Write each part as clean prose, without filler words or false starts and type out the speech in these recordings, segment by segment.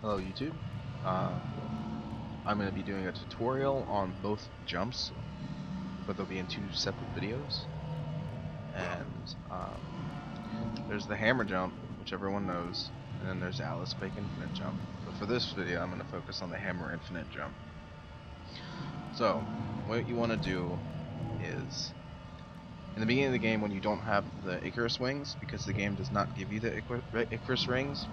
Hello YouTube. Uh, I'm going to be doing a tutorial on both jumps, but they'll be in two separate videos. And there's the hammer jump, which everyone knows, and then there's Alice Quake Infinite jump. But for this video, I'm going to focus on the hammer infinite jump. So, what you want to do is, in the beginning of the game, when you don't have the Icarus wings, because the game does not give you the Icarus wings,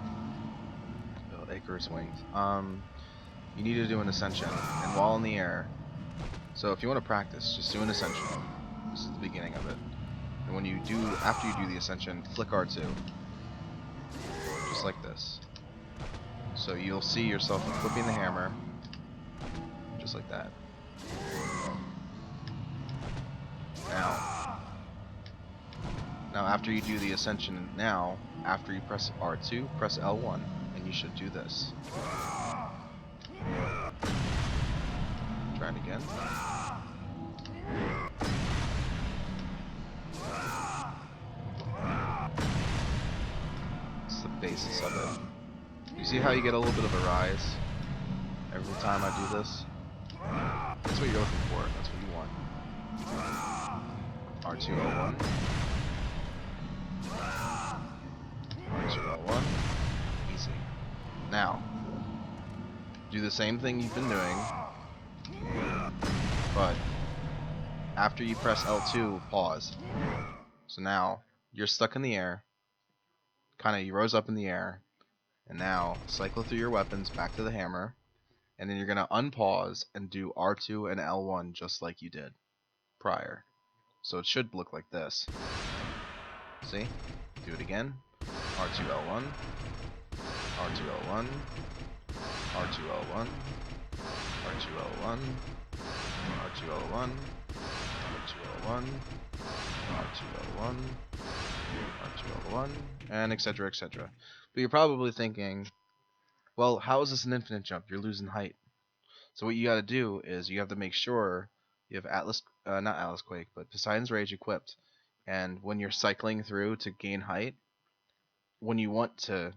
you need to do an ascension, and while in the air. So if you want to practice, just do an ascension. This is the beginning of it. And when you do, after you do the ascension, flick R2, just like this. So you'll see yourself equipping the hammer, just like that. Now after you do the ascension, after you press R2, press L1, and you should do this. Try it again. It's the basis of it. You see how you get a little bit of a rise every time I do this? That's what you're looking for. That's what you want. R2L1. R2L1. Easy. Now, do the same thing you've been doing, but after you press L2, pause. So now, you're stuck in the air. You rose up in the air. And now, cycle through your weapons back to the hammer. And then you're going to unpause and do R2 and L1 just like you did prior. So it should look like this. See? Do it again. R2 L1. R2 L1. R2 L1. R2 L1. R2 L1. R2 L1. R2 L1. R2 L1. And etc. etc. But you're probably thinking, well, how is this an infinite jump? You're losing height. So what you got to do is you have to make sure you have not Atlas Quake, but Poseidon's Rage equipped. And when you're cycling through to gain height, when you want to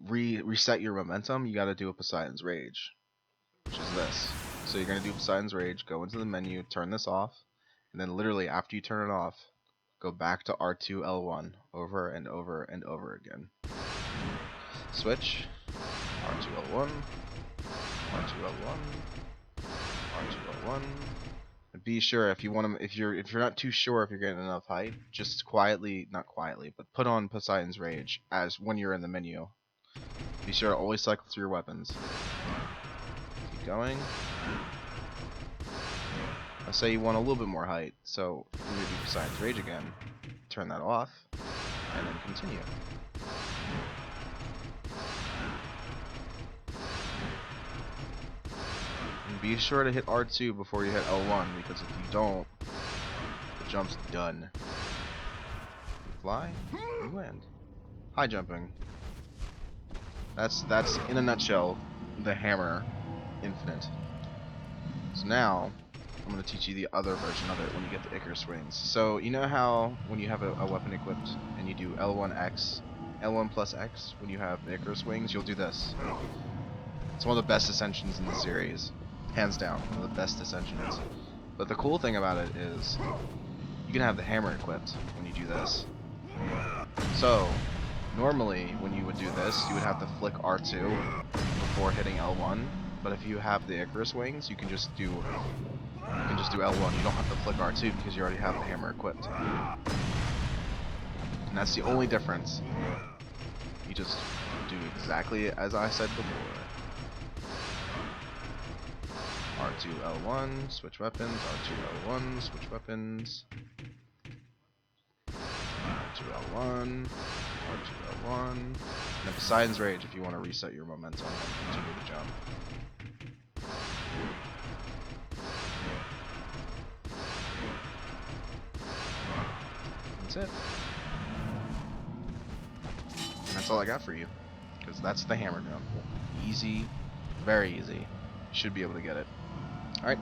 reset your momentum, you got to do a Poseidon's Rage, which is this. So you're gonna do Poseidon's Rage, go into the menu, turn this off, and then literally after you turn it off, go back to R2 L1 over and over and over again. Switch. R2 L1. R2 L1. R2 L1. And be sure if you're not too sure if you're getting enough height, just not quietly, but put on Poseidon's Rage as when you're in the menu. Be sure to always cycle through your weapons. Keep going. Let's say you want a little bit more height, so you're going to do Poseidon's Rage again. Turn that off, and then continue. And be sure to hit R2 before you hit L1, because if you don't, the jump's done. You fly, you land. High jumping. That's in a nutshell the hammer infinite. So now I'm going to teach you the other version of it when you get the Icarus wings. So you know how when you have a weapon equipped and you do L1X, L1 plus X, when you have the Icarus wings, you'll do this. It's one of the best ascensions in the series. Hands down, one of the best ascensions. But the cool thing about it is you can have the hammer equipped when you do this. So normally when you would do this, you would have to flick R2 before hitting L1. But if you have the Icarus wings, you can just do L1. You don't have to flick R2 because you already have the hammer equipped. And that's the only difference. You just do exactly as I said before. R2 L1, switch weapons, R2 L1, switch weapons. R2 L1, R2 L1. And then Poseidon's Rage if you want to reset your momentum and continue to jump. That's it. And that's all I got for you. Because that's the hammer jump. Easy, very easy. You should be able to get it. Alright.